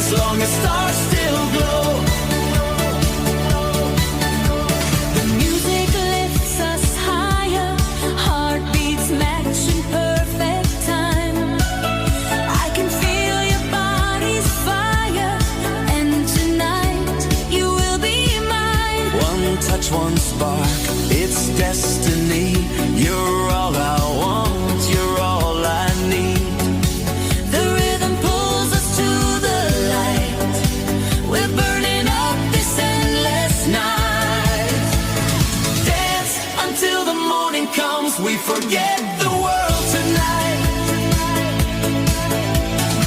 as long as stars still glow. The music lifts us higher, heartbeats match in perfect time. I can feel your body's fire, and tonight you will be mine. One touch, one spark, it's destiny. You're all I want, you're all I need. The rhythm pulls us to the light. We're burning up this endless night. Dance until the morning comes. We forget